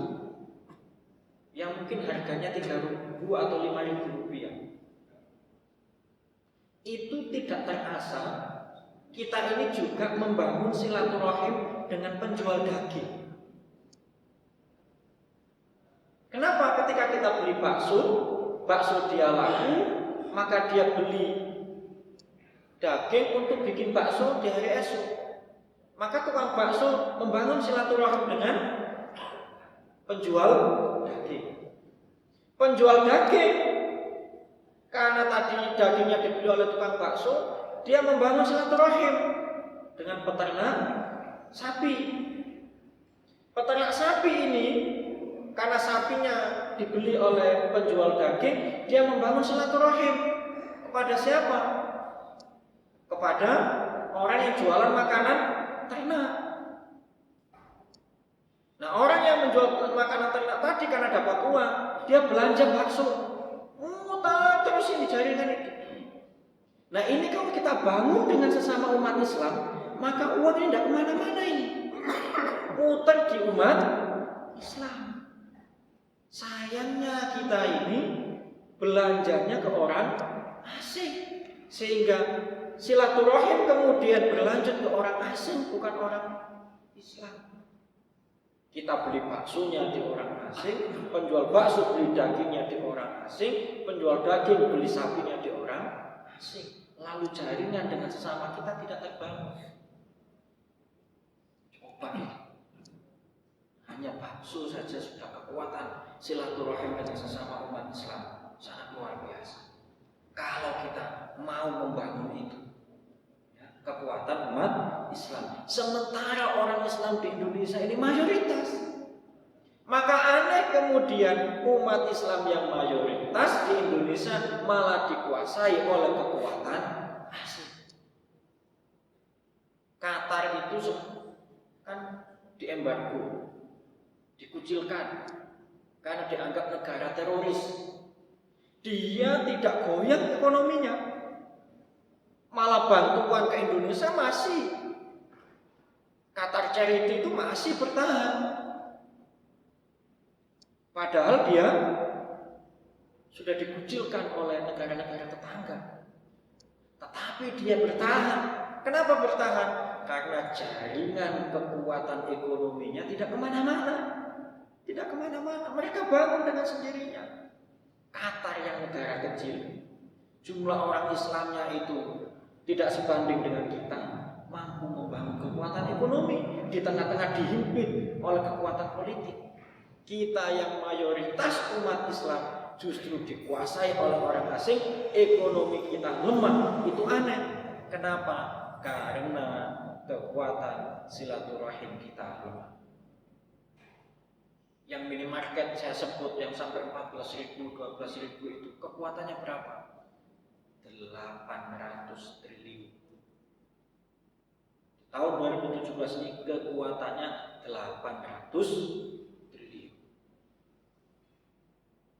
yang mungkin harganya 3.000 atau 5.000 rupiah. Itu tidak terasa kita ini juga membangun silaturahim dengan penjual daging. Kenapa ketika kita beli bakso dia laku, maka dia beli daging untuk bikin bakso di hari esok. Maka tukang bakso membangun silaturahim dengan penjual daging. Penjual daging, karena tadi dagingnya dibeli oleh tukang bakso, dia membangun silaturahim dengan peternak sapi. Peternak sapi ini, karena sapinya dibeli oleh penjual daging, dia membangun silaturahim kepada siapa? Kepada orang yang jualan makanan ternak. Nah, orang yang menjual makanan ternak tadi karena dapat uang, dia belanja bakso. Mutar terus ini jaringan itu. Nah, ini kalau kita bangun dengan sesama umat Islam, maka uang ini tidak kemana-mana ini. Mutar di umat Islam. Sayangnya kita ini belanjanya ke orang asing, sehingga silaturahim kemudian berlanjut ke orang asing, bukan orang Islam. Kita beli baksonya di orang asing, penjual bakso beli dagingnya di orang asing, penjual daging beli sapinya di orang asing. Lalu jaringan dengan sesama kita tidak terbangun. Coba hanya bakso saja sudah kekuatan silaturahim dengan sesama umat Islam sangat luar biasa. Kalau kita mau membangun itu, kekuatan umat Islam. Sementara orang Islam di Indonesia ini mayoritas. Maka aneh kemudian umat Islam yang mayoritas di Indonesia malah dikuasai oleh kekuatan asing. Qatar itu kan diembargo, dikucilkan karena dianggap negara teroris. Dia tidak goyang ekonominya. Malah bantuan ke Indonesia masih, Qatar Charity itu masih bertahan. Padahal dia sudah dikucilkan oleh negara-negara tetangga. Tetapi dia bertahan. Kenapa bertahan? Karena jaringan kekuatan ekonominya tidak kemana-mana. Tidak kemana-mana. Mereka bangun dengan sendirinya. Qatar yang negara kecil, jumlah orang Islamnya itu tidak sebanding dengan kita, mampu membangun kekuatan ekonomi di tengah-tengah dihimpit oleh kekuatan politik. Kita yang mayoritas umat Islam justru dikuasai oleh orang asing, ekonomi kita lemah. Itu aneh. Kenapa? Karena kekuatan silaturahim kita lemah. Yang minimarket saya sebut yang sampai 14.000, 12.000 itu kekuatannya berapa? 800 triliun. Tahun 2017 ini kekuatannya 800 triliun.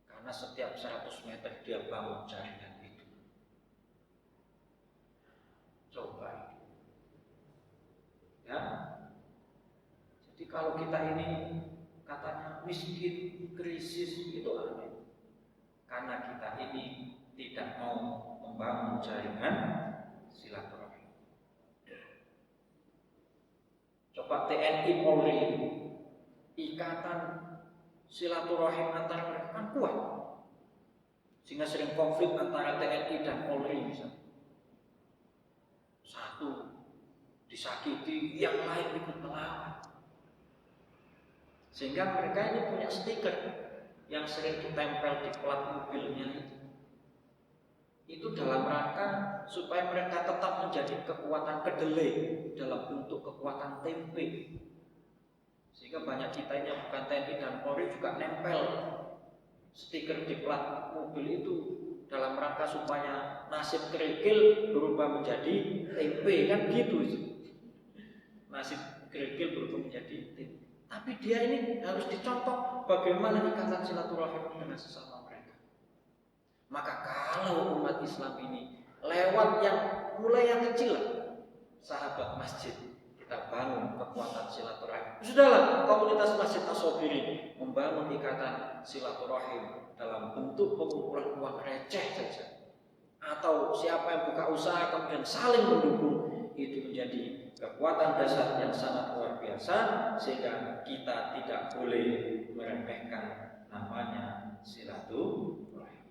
Karena setiap 100 meter dia bangun jaringan itu. Coba. Ya. Jadi kalau kita ini katanya miskin, krisis, itu aneh. Karena kita ini tidak mau membangun jaringan silaturahim. Coba TNI Polri, ikatan silaturahim antara mereka kan kuat, sehingga sering konflik antara TNI dan Polri misalnya. Satu disakiti, yang lain ikut melawan. Sehingga mereka ini punya stiker yang sering ditempel di plat mobilnya itu dalam rangka supaya mereka tetap menjadi kekuatan kedelai dalam bentuk kekuatan tempe. Sehingga banyak kita ini yang bukan TNI dan Polri juga nempel stiker di plat mobil itu dalam rangka supaya nasib kerikil berubah menjadi tempe, kan gitu. Nasib kerikil berubah menjadi tempe. Tapi dia ini harus dicontoh bagaimana ikatan silaturahim dengan sesama mereka. Maka kalau umat Islam ini lewat mulai yang kecil, sahabat masjid, kita bangun kekuatan silaturahim. Sudahlah, komunitas Masjid As-Sabirin membangun ikatan silaturahim dalam bentuk pengumpulan uang receh saja. Atau siapa yang buka usaha kemudian saling mendukung, itu menjadi kekuatan dasar yang sangat luar biasa, sehingga kita tidak boleh meremehkan namanya silaturahim.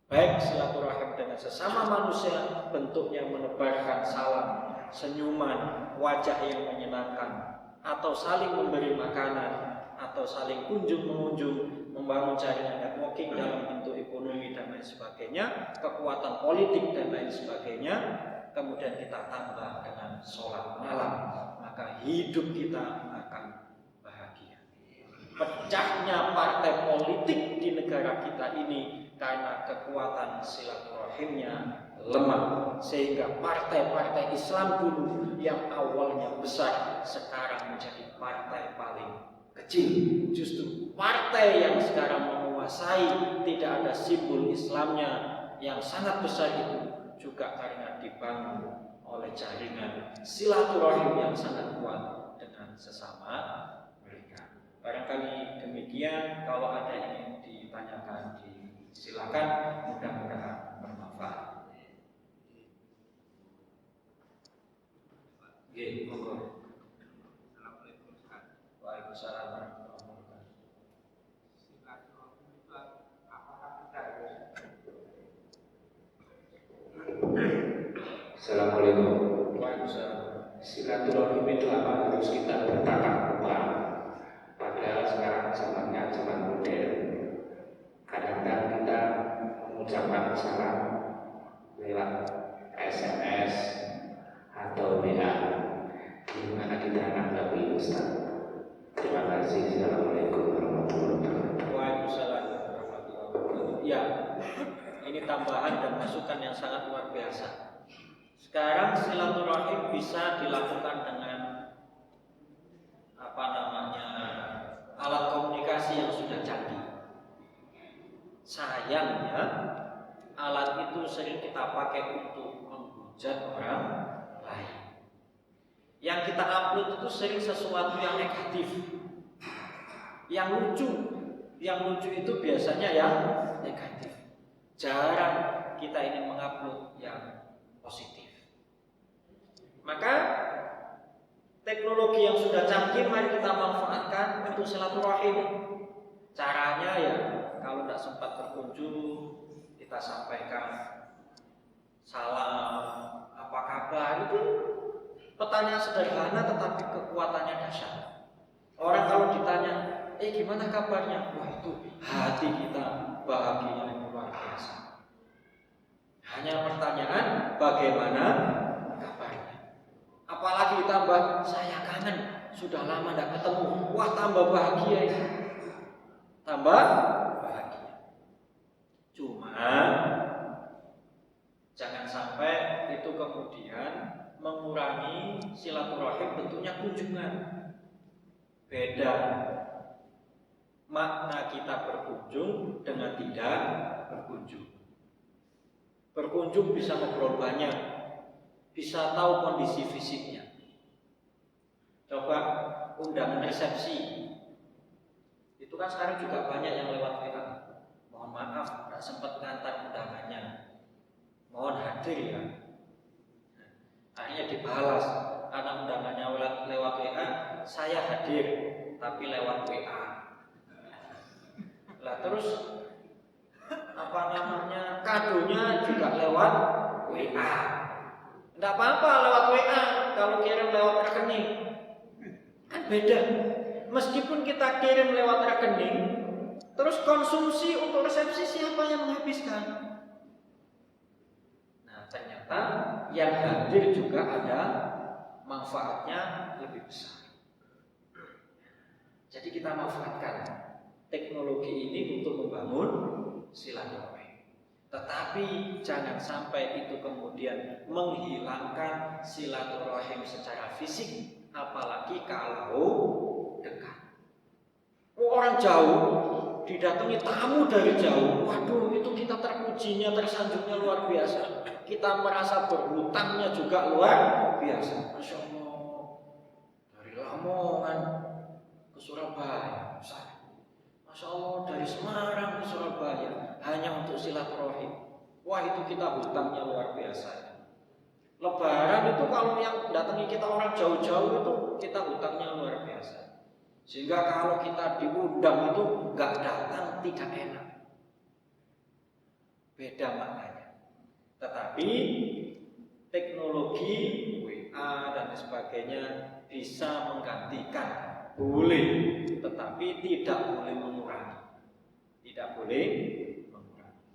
Baik silaturahim dengan sesama manusia bentuknya menebarkan salam, senyuman, wajah yang menyenangkan, atau saling memberi makanan, atau saling kunjung-mengunjung, membangun jaringan networking dalam bentuk ekonomi dan lain sebagainya, kekuatan politik dan lain sebagainya. Kemudian kita tambah dengan sholat malam, maka hidup kita akan bahagia. Pecahnya partai politik di negara kita ini karena kekuatan silaturahimnya lemah, sehingga partai-partai Islam dulu yang awalnya besar sekarang menjadi partai paling kecil. Justru partai yang sekarang menguasai tidak ada simbol Islamnya yang sangat besar itu juga karena dibangun oleh jaringan silaturahim yang sangat kuat dengan sesama mereka. Barangkali demikian, kalau ada yang ingin ditanyakan silakan, mudah-mudahan bermanfaat. Oke, monggo. Assalamualaikum. Waalaikumsalam warahmatullahi wabarakatuh. Assalamualaikum. Waalaikumsalam. Silaturahim itu apa? Harus kita bertatap muka. Padahal sekarang zamannya zaman modern. Kadang-kadang kita mengucapkan salam lewat SMS atau WA. Gimana kita menanggapi Ustaz? Terima kasih. Assalamualaikum warahmatullahi wabarakatuh. Waalaikumsalam warahmatullahi wabarakatuh. Ya, ini tambahan dan masukan yang sangat luar biasa. Sekarang silaturahim bisa dilakukan dengan alat komunikasi yang sudah canggih. Sayangnya alat itu sering kita pakai untuk menghujat orang lain. Yang kita upload itu sering sesuatu yang negatif, yang lucu itu biasanya yang negatif. Jarang kita ini mengupload yang positif. Maka teknologi yang sudah canggih mari kita manfaatkan untuk silaturahim. Caranya ya, kalau tidak sempat berkunjung, kita sampaikan salam, apa kabar, itu pertanyaan sederhana tetapi kekuatannya dahsyat. Orang kalau ditanya, gimana kabarnya? Wah, itu hati kita bahagia yang luar biasa. Hanya pertanyaan bagaimana kabarnya. Apalagi ditambah saya kangen, sudah lama tidak ketemu. Wah, tambah bahagia ini. Tambah bahagia. Cuma jangan sampai itu kemudian mengurangi silaturahim bentuknya kunjungan. Beda makna kita berkunjung dengan tidak berkunjung. Berkunjung bisa ngobrol banyak, bisa tahu kondisi fisiknya. Coba undangan resepsi. Itu kan sekarang juga banyak yang lewat WA. Mohon maaf, nggak sempat ngantar undangannya. Mohon hadir ya. Akhirnya dibalas, karena undangannya lewat WA, saya hadir, tapi lewat WA. Lah terus kadonya juga lewat WA. Enggak apa-apa lewat WA kalau kirim lewat rekening. Kan beda. Meskipun kita kirim lewat rekening, terus konsumsi untuk resepsi siapa yang menghabiskan? Nah, ternyata yang hadir juga ada manfaatnya lebih besar. Jadi kita manfaatkan teknologi ini untuk membangun silaturahmi. Tetapi jangan sampai itu kemudian menghilangkan silaturahim secara fisik, apalagi kalau dekat. Orang jauh didatangi tamu dari jauh, waduh itu kita terpujinya, tersanjungnya luar biasa. Kita merasa berhutangnya juga luar biasa. Masya Allah, dari Lamongan ke Surabaya, Masya Allah, dari Semarang ke Surabaya hanya untuk silaturahim. Wah, itu kita hutangnya luar biasa. Lebaran itu kalau yang datangi kita orang jauh-jauh itu kita hutangnya luar biasa. Sehingga kalau kita diundang itu nggak datang tidak enak. Beda maknanya. Tetapi teknologi WA dan sebagainya bisa menggantikan, boleh, tetapi tidak boleh mengurangi. Tidak boleh mengurangi.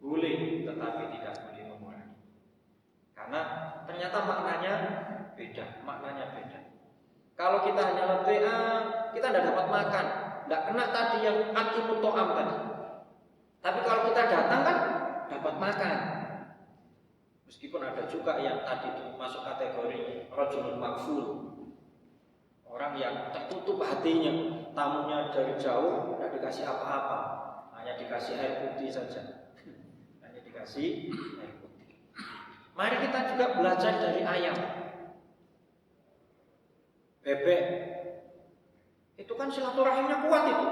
Boleh, tetapi tidak boleh mengurangi. Karena ternyata maknanya beda. Kalau kita hanya lewat WA, kita tidak dapat makan, tidak kena tadi yang akimut to'am tadi. Tapi kalau kita datang kan dapat makan. Meskipun ada juga yang tadi itu masuk kategori rajulun makful, orang yang tertutup hatinya, tamunya dari jauh tidak dikasih apa-apa, hanya dikasih air putih saja. Hanya dikasih air putih. Mari kita juga belajar dari ayam. Bebek itu kan silaturahimnya kuat itu.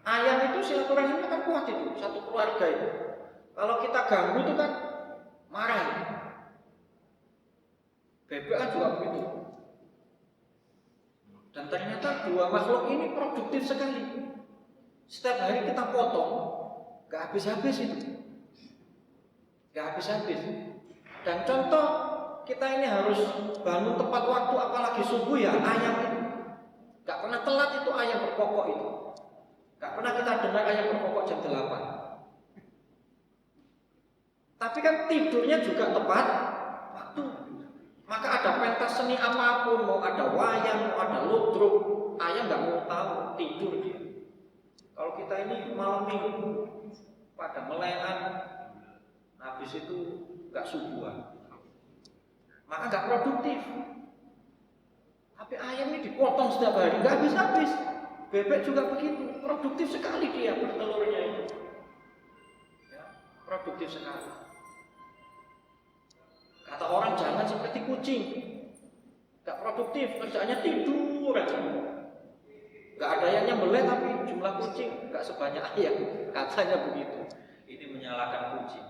Ayam itu silaturahimnya kan kuat itu, satu keluarga itu. Kalau kita ganggu itu kan marah. Bebek kan juga begitu. Dan ternyata dua makhluk ini produktif sekali. Setiap hari kita potong, gak habis-habis itu. Gak habis-habis. Dan contoh kita ini harus bangun tepat waktu, apalagi subuh ya, ayam itu. Gak pernah telat itu ayam berkokok itu. Gak pernah kita dengar ayam berkokok jam 8. Tapi kan tidurnya juga tepat waktu. Maka ada pentas seni apapun, mau ada wayang, mau ada ludruk, ayam gak mau tahu, tidur dia. Kalau kita ini malam minggu pada melehan, habis itu gak subuhan, maka gak produktif. Tapi ayam ini dipotong setiap hari, gak habis-habis. Bebek juga begitu, produktif sekali dia bertelurnya itu. Ya, produktif sekali. Kata orang jangan seperti kucing, gak produktif, kerjaannya tidur aja. Gak ada yang nyembelih tapi jumlah kucing gak sebanyak ayam, katanya begitu. Ini menyalahkan kucing.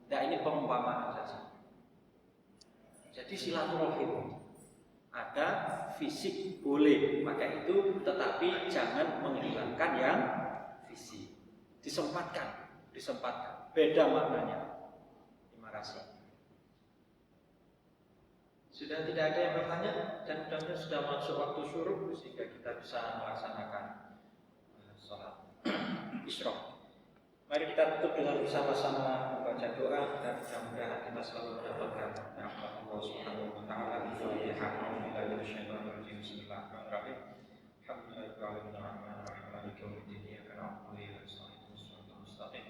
Nah ini perumpamaan saja. Jadi silaturahim ada fisik boleh, maka itu, tetapi jangan menghilangkan yang fisik. Disempatkan. Beda maknanya. Terima kasih. Sudah tidak ada yang bertanya dan mudah-mudahan sudah masuk waktu syuruk sehingga kita bisa melaksanakan sholat isyraq. Mari kita tutup dengan bersama-sama membaca doa dan mudah-mudahan kita selalu mendapatkan rahmat Allah Subhanahu wa taala. Bismillahirrahmanirrahim. Alhamdulillahirabbil alamin maliki yaumiddin iyyaka na'budu wa iyyaka nasta'in ihdinas siratal mustaqim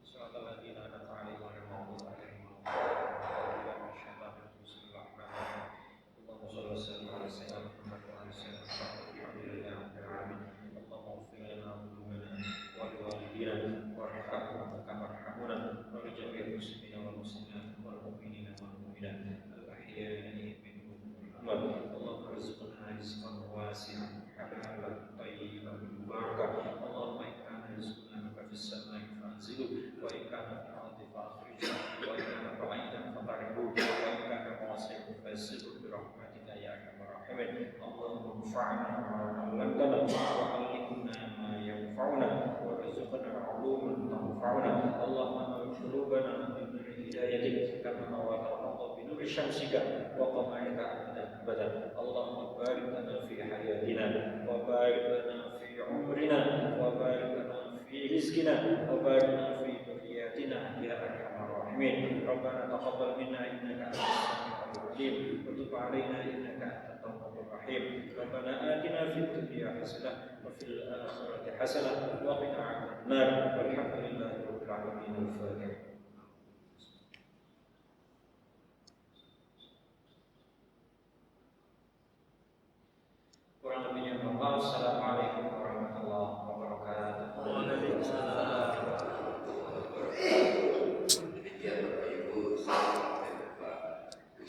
siratal ladzina an'amta 'alaihim ghairil maghdubi 'alaihim Allahumma rizqna rizqan wasi'an في الأرض فأخرجنا وإن كان بعيدا فقربه وإن كان قاصرا فيسره برحمتك يا أرحم الراحمين. اللهم انفعنا بما علمتنا وعلمنا ما ينفعنا وارزقنا علوما تنفعنا. اللهم نور قلوبنا بنور هدايتك كما نورت الأرض بنور شمسك وقمرك أبدا. اللهم بارك لنا في حياتنا وبارك لنا في عمرنا وبارك لنا في رزقنا وبارك لنا في ذرياتنا يا أرحم الراحمين. ربنا تقبل منا إنك أنت السميع العليم وتب علينا إنك أنت التواب الرحيم. ربنا آتنا في الدنيا حسنة وفي الآخرة حسنة وقنا عذاب النار والحمد لله رب العالمين. الفاتحة.